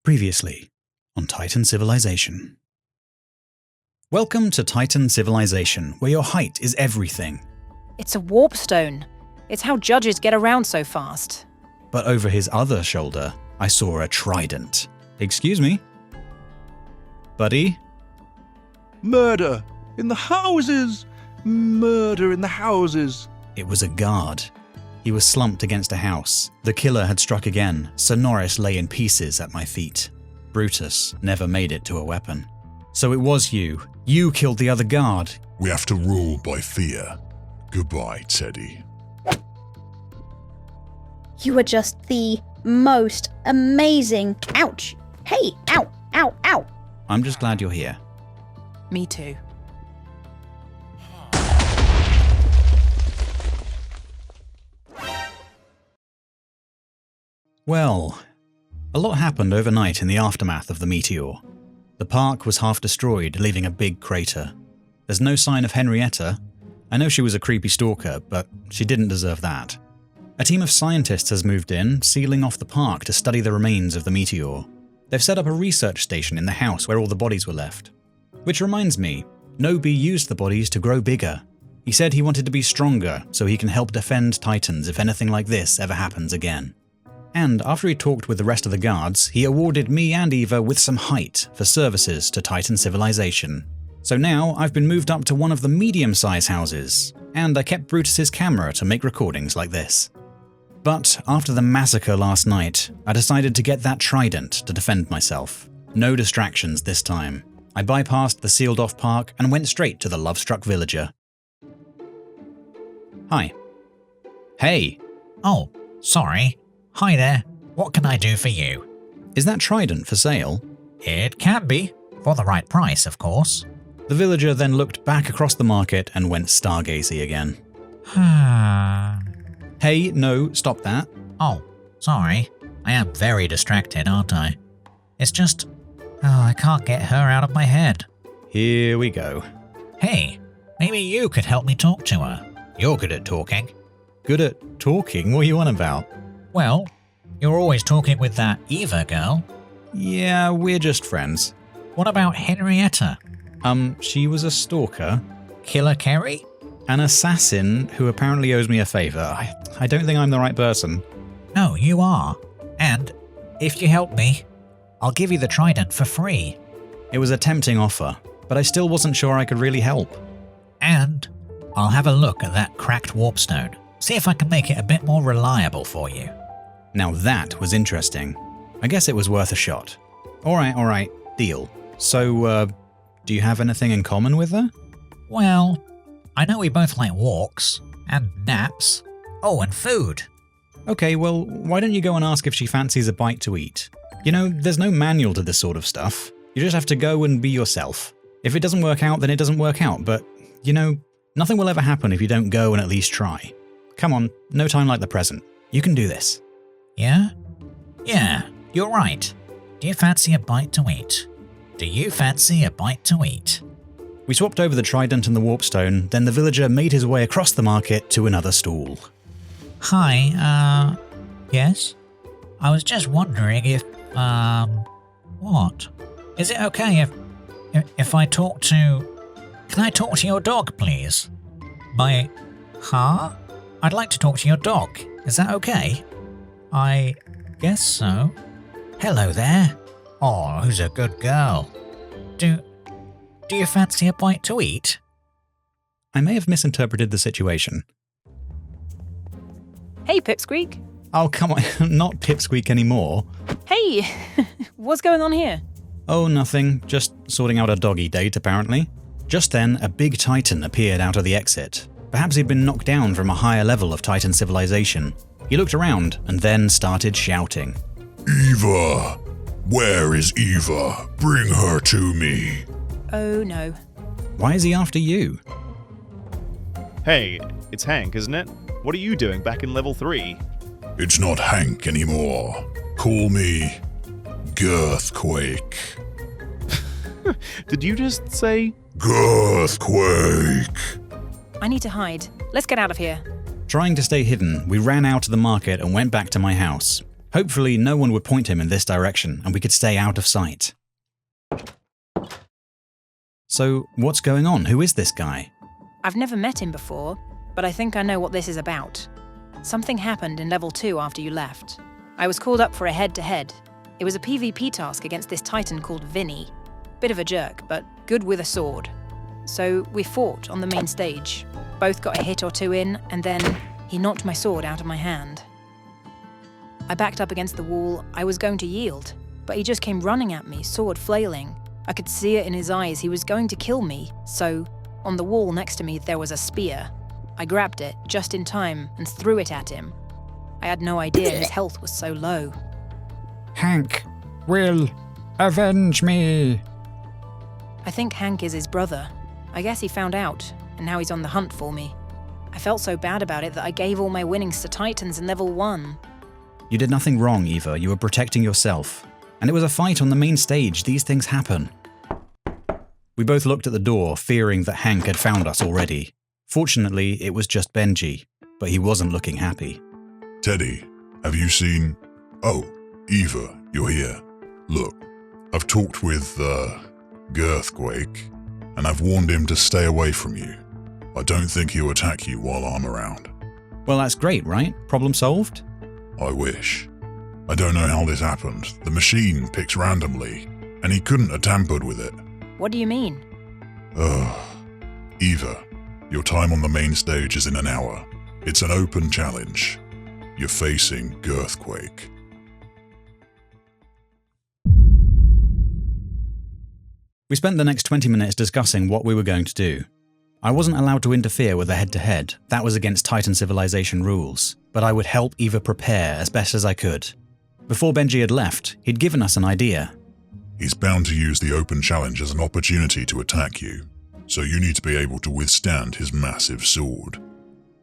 Previously on Titan Civilization. Welcome to Titan Civilization, where your height is everything. It's a warp stone. It's how judges get around so fast. But over his other shoulder, I saw a trident. Excuse me? Buddy? Murder in the houses! Murder in the houses! It was a guard. He was slumped against a house. The killer had struck again. Sir Norris lay in pieces at my feet. Brutus never made it to a weapon. So it was you. You killed the other guard. We have to rule by fear. Goodbye, Teddy. You are just the most amazing. Ouch! Hey! Ow! Ow! Ow! I'm just glad you're here. Me too. Well, a lot happened overnight in the aftermath of the meteor. The park was half destroyed, leaving a big crater. There's no sign of Henrietta. I know she was a creepy stalker, but she didn't deserve that. A team of scientists has moved in, sealing off the park to study the remains of the meteor. They've set up a research station in the house where all the bodies were left. Which reminds me, Nobi used the bodies to grow bigger. He said he wanted to be stronger so he can help defend Titans if anything like this ever happens again. And after he talked with the rest of the guards, he awarded me and Eva with some height for services to Titan Civilization. So now I've been moved up to one of the medium-sized houses, and I kept Brutus's camera to make recordings like this. But after the massacre last night, I decided to get that trident to defend myself. No distractions this time. I bypassed the sealed-off park and went straight to the love-struck villager. Hi. Hey. Oh, sorry. Hi there. What can I do for you? Is that trident for sale? It can be. For the right price, of course. The villager then looked back across the market and went stargazy again. Hey, no, stop that. Oh, sorry. I am very distracted, aren't I? It's just... I can't get her out of my head. Here we go. Hey, maybe you could help me talk to her. You're good at talking. Good at talking? What are you on about? Well, you're always talking with that Eva girl. Yeah, we're just friends. What about Henrietta? She was a stalker. Killer Kerry? An assassin who apparently owes me a favor. I don't think I'm the right person. No, you are. And if you help me, I'll give you the trident for free. It was a tempting offer, but I still wasn't sure I could really help. And I'll have a look at that cracked warp stone. See if I can make it a bit more reliable for you. Now that was interesting. I guess it was worth a shot. Alright, deal. So, do you have anything in common with her? Well, I know we both like walks, and naps. Oh, and food. Okay, well, why don't you go and ask if she fancies a bite to eat? You know, there's no manual to this sort of stuff. You just have to go and be yourself. If it doesn't work out, then it doesn't work out, but, you know, nothing will ever happen if you don't go and at least try. Come on, no time like the present. You can do this. Yeah? Yeah, you're right. Do you fancy a bite to eat? Do you fancy a bite to eat? We swapped over the trident and the warpstone, then the villager made his way across the market to another stall. Hi, yes? I was just wondering if, what? Is it okay if I talk to... Can I talk to your dog, please? Huh? I'd like to talk to your dog. Is that okay? I guess so. Hello there. Oh, who's a good girl? Do you fancy a bite to eat? I may have misinterpreted the situation. Hey, Pipsqueak. Oh, come on, not Pipsqueak anymore. Hey, what's going on here? Oh, nothing. Just sorting out a doggy date, apparently. Just then, a big Titan appeared out of the exit. Perhaps he'd been knocked down from a higher level of Titan civilization. He looked around and then started shouting. Eva! Where is Eva? Bring her to me. Oh no. Why is he after you? Hey, it's Hank, isn't it? What are you doing back in level 3? It's not Hank anymore. Call me Girthquake. Did you just say... Girthquake! I need to hide. Let's get out of here. Trying to stay hidden, we ran out of the market and went back to my house. Hopefully no one would point him in this direction and we could stay out of sight. So, what's going on? Who is this guy? I've never met him before, but I think I know what this is about. Something happened in level 2 after you left. I was called up for a head-to-head. It was a PvP task against this titan called Vinny. Bit of a jerk, but good with a sword. So we fought on the main stage. Both got a hit or two in, and then he knocked my sword out of my hand. I backed up against the wall. I was going to yield, but he just came running at me, sword flailing. I could see it in his eyes. He was going to kill me, so on the wall next to me there was a spear. I grabbed it just in time and threw it at him. I had no idea his health was so low. Hank, Will, avenge me! I think Hank is his brother. I guess he found out, and now he's on the hunt for me. I felt so bad about it that I gave all my winnings to Titans in level 1. You did nothing wrong, Eva. You were protecting yourself. And it was a fight on the main stage. These things happen. We both looked at the door, fearing that Hank had found us already. Fortunately, it was just Benji, but he wasn't looking happy. Teddy, have you seen... Oh, Eva, you're here. Look, I've talked with, Girthquake, and I've warned him to stay away from you. I don't think he'll attack you while I'm around. Well, that's great, right? Problem solved? I wish. I don't know how this happened. The machine picks randomly, and he couldn't have tampered with it. What do you mean? Eva, your time on the main stage is in an hour. It's an open challenge. You're facing Girthquake. We spent the next 20 minutes discussing what we were going to do. I wasn't allowed to interfere with the head-to-head. That was against Titan civilization rules, but I would help Eva prepare as best as I could. Before Benji had left, he'd given us an idea. He's bound to use the open challenge as an opportunity to attack you, so you need to be able to withstand his massive sword.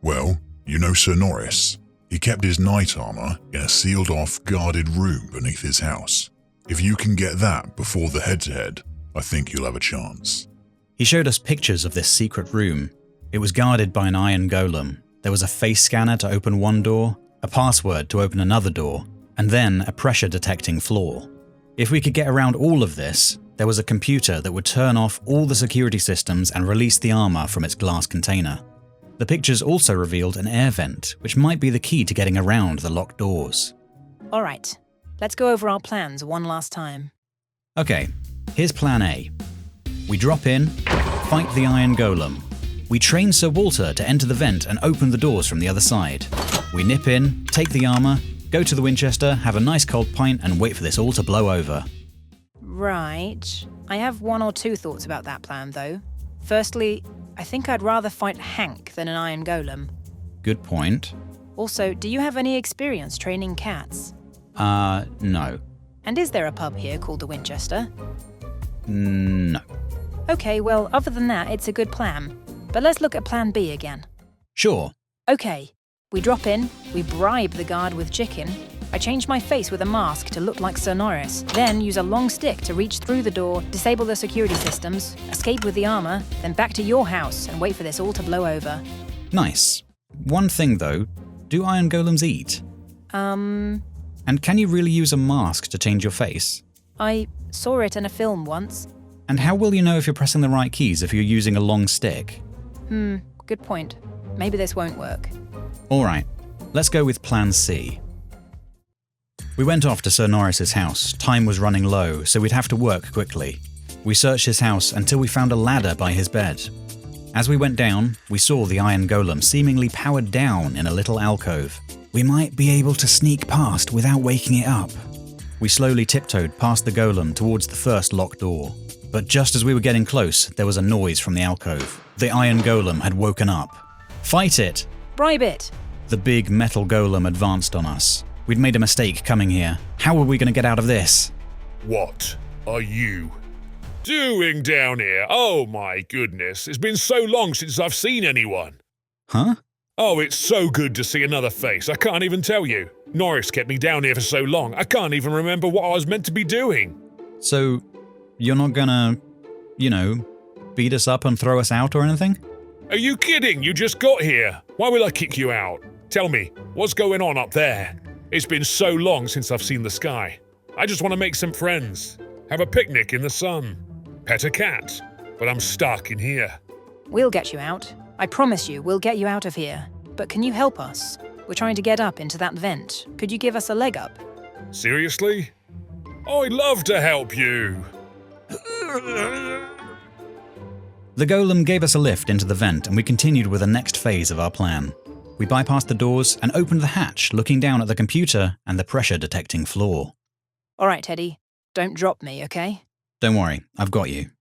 Well, you know Sir Norris. He kept his knight armor in a sealed-off, guarded room beneath his house. If you can get that before the head-to-head, I think you'll have a chance. He showed us pictures of this secret room. It was guarded by an iron golem. There was a face scanner to open one door, a password to open another door, and then a pressure-detecting floor. If we could get around all of this, there was a computer that would turn off all the security systems and release the armor from its glass container. The pictures also revealed an air vent, which might be the key to getting around the locked doors. All right, let's go over our plans one last time. Okay, here's plan A. We drop in, fight the iron golem. We train Sir Walter to enter the vent and open the doors from the other side. We nip in, take the armor, go to the Winchester, have a nice cold pint, and wait for this all to blow over. Right. I have one or two thoughts about that plan, though. Firstly, I think I'd rather fight Hank than an iron golem. Good point. Also, do you have any experience training cats? No. And is there a pub here called the Winchester? No. Okay, well, other than that, it's a good plan. But let's look at plan B again. Sure. Okay, we drop in, we bribe the guard with chicken. I change my face with a mask to look like Sir Norris, then use a long stick to reach through the door, disable the security systems, escape with the armor, then back to your house and wait for this all to blow over. Nice. One thing though, do iron golems eat? And can you really use a mask to change your face? I saw it in a film once. And how will you know if you're pressing the right keys if you're using a long stick? Good point. Maybe this won't work. Alright, let's go with plan C. We went off to Sir Norris's house. Time was running low, so we'd have to work quickly. We searched his house until we found a ladder by his bed. As we went down, we saw the iron golem seemingly powered down in a little alcove. We might be able to sneak past without waking it up. We slowly tiptoed past the golem towards the first locked door. But just as we were getting close, there was a noise from the alcove. The iron golem had woken up. Fight it! Bribe it! The big metal golem advanced on us. We'd made a mistake coming here. How were we going to get out of this? What are you doing down here? Oh my goodness, it's been so long since I've seen anyone. Huh? Oh, it's so good to see another face, I can't even tell you. Norris kept me down here for so long, I can't even remember what I was meant to be doing. So, you're not gonna, beat us up and throw us out or anything? Are you kidding? You just got here. Why will I kick you out? Tell me, what's going on up there? It's been so long since I've seen the sky. I just want to make some friends, have a picnic in the sun, pet a cat, but I'm stuck in here. We'll get you out. I promise you, we'll get you out of here. But can you help us? We're trying to get up into that vent. Could you give us a leg up? Seriously? I'd love to help you. The golem gave us a lift into the vent and we continued with the next phase of our plan. We bypassed the doors and opened the hatch, looking down at the computer and the pressure-detecting floor. All right, Teddy. Don't drop me, okay? Don't worry, I've got you.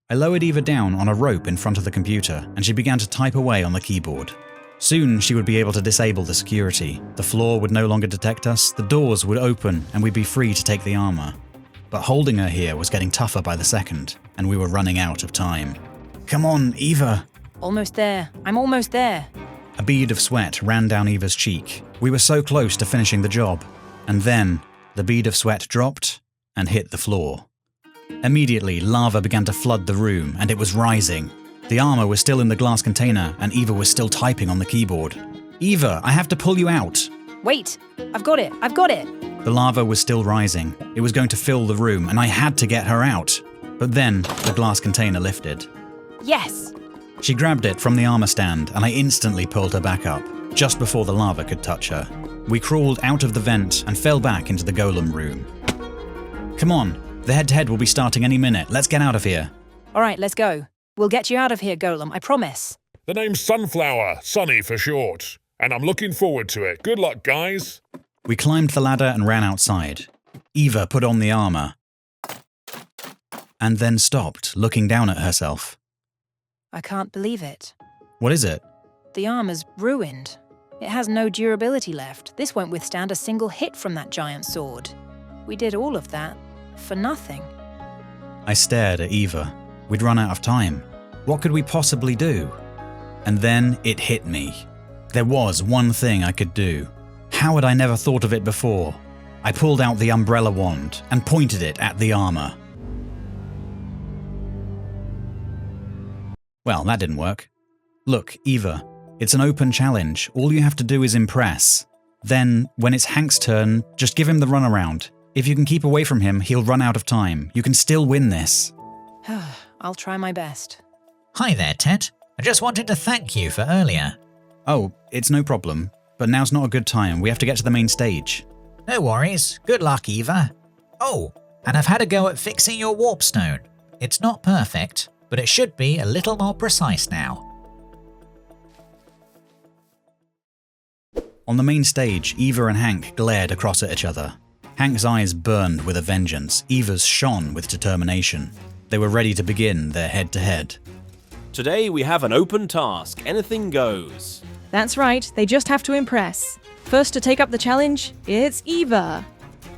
I lowered Eva down on a rope in front of the computer and she began to type away on the keyboard. Soon she would be able to disable the security. The floor would no longer detect us, the doors would open and we'd be free to take the armor. But holding her here was getting tougher by the second, and we were running out of time. Come on, Eva! Almost there. I'm almost there. A bead of sweat ran down Eva's cheek. We were so close to finishing the job. And then, the bead of sweat dropped and hit the floor. Immediately, lava began to flood the room, and it was rising. The armor was still in the glass container, and Eva was still typing on the keyboard. Eva, I have to pull you out! Wait! I've got it! I've got it! The lava was still rising. It was going to fill the room, and I had to get her out. But then, the glass container lifted. Yes! She grabbed it from the armor stand, and I instantly pulled her back up, just before the lava could touch her. We crawled out of the vent and fell back into the golem room. Come on, the head-to-head will be starting any minute. Let's get out of here. All right, let's go. We'll get you out of here, Golem, I promise. The name's Sunflower, Sunny for short, and I'm looking forward to it. Good luck, guys. We climbed the ladder and ran outside. Eva put on the armor, and then stopped, looking down at herself. I can't believe it. What is it? The armor's ruined. It has no durability left. This won't withstand a single hit from that giant sword. We did all of that for nothing. I stared at Eva. We'd run out of time. What could we possibly do? And then it hit me. There was one thing I could do. How had I never thought of it before? I pulled out the umbrella wand and pointed it at the armor. Well, that didn't work. Look, Eva, it's an open challenge. All you have to do is impress. Then, when it's Hank's turn, just give him the runaround. If you can keep away from him, he'll run out of time. You can still win this. I'll try my best. Hi there, Ted. I just wanted to thank you for earlier. Oh, it's no problem. But now's not a good time. We have to get to the main stage. No worries. Good luck, Eva. Oh, and I've had a go at fixing your warp stone. It's not perfect, but it should be a little more precise now. On the main stage, Eva and Hank glared across at each other. Hank's eyes burned with a vengeance. Eva's shone with determination. They were ready to begin their head-to-head. Today we have an open task. Anything goes. That's right, they just have to impress. First to take up the challenge, it's Eva.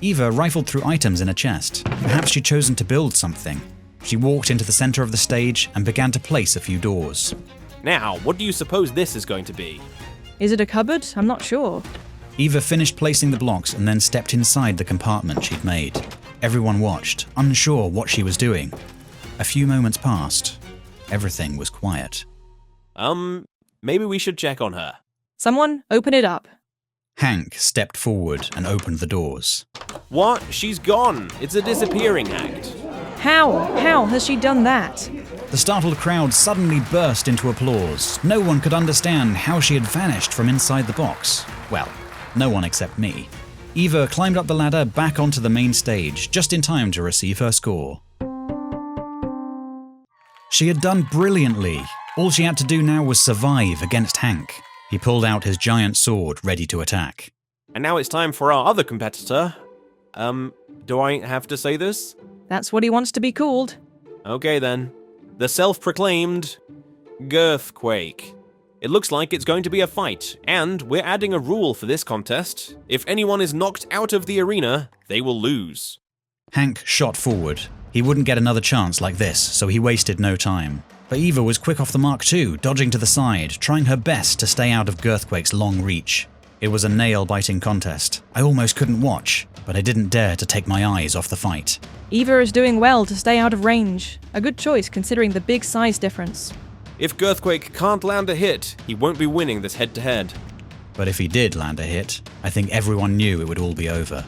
Eva rifled through items in a chest. Perhaps she'd chosen to build something. She walked into the center of the stage and began to place a few doors. Now, what do you suppose this is going to be? Is it a cupboard? I'm not sure. Eva finished placing the blocks and then stepped inside the compartment she'd made. Everyone watched, unsure what she was doing. A few moments passed. Everything was quiet. Maybe we should check on her. Someone, open it up. Hank stepped forward and opened the doors. What? She's gone. It's a disappearing act. How? How has she done that? The startled crowd suddenly burst into applause. No one could understand how she had vanished from inside the box. Well, no one except me. Eva climbed up the ladder back onto the main stage, just in time to receive her score. She had done brilliantly. All she had to do now was survive against Hank. He pulled out his giant sword, ready to attack. And now it's time for our other competitor. Do I have to say this? That's what he wants to be called. Okay then. The self-proclaimed Girthquake. It looks like it's going to be a fight, and we're adding a rule for this contest. If anyone is knocked out of the arena, they will lose. Hank shot forward. He wouldn't get another chance like this, so he wasted no time. But Eva was quick off the mark too, dodging to the side, trying her best to stay out of Girthquake's long reach. It was a nail-biting contest. I almost couldn't watch, but I didn't dare to take my eyes off the fight. Eva is doing well to stay out of range. A good choice considering the big size difference. If Girthquake can't land a hit, he won't be winning this head-to-head. But if he did land a hit, I think everyone knew it would all be over.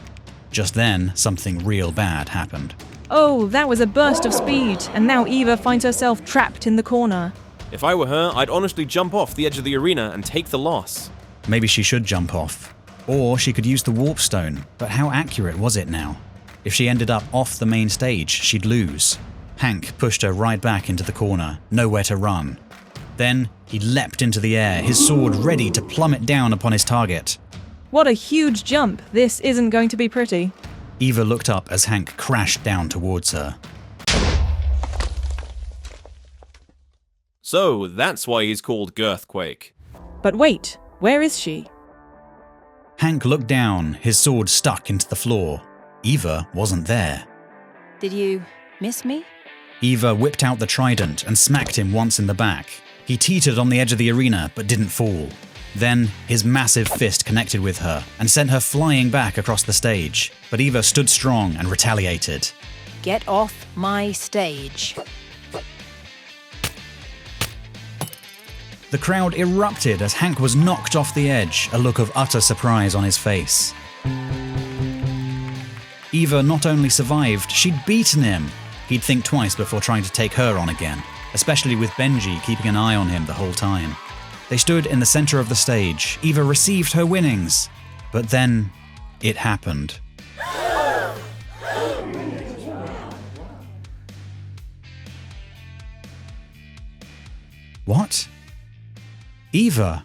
Just then, something real bad happened. Oh, that was a burst of speed, and now Eva finds herself trapped in the corner. If I were her, I'd honestly jump off the edge of the arena and take the loss. Maybe she should jump off. Or she could use the warp stone, but how accurate was it now? If she ended up off the main stage, she'd lose. Hank pushed her right back into the corner, nowhere to run. Then, he leapt into the air, his sword ready to plummet down upon his target. What a huge jump. This isn't going to be pretty. Eva looked up as Hank crashed down towards her. So, that's why he's called Girthquake. But wait, where is she? Hank looked down, his sword stuck into the floor. Eva wasn't there. Did you miss me? Eva whipped out the trident and smacked him once in the back. He teetered on the edge of the arena but didn't fall. Then, his massive fist connected with her and sent her flying back across the stage. But Eva stood strong and retaliated. Get off my stage. The crowd erupted as Hank was knocked off the edge, a look of utter surprise on his face. Eva not only survived, she'd beaten him. He'd think twice before trying to take her on again, especially with Benji keeping an eye on him the whole time. They stood in the center of the stage. Eva received her winnings. But then, it happened. What? Eva,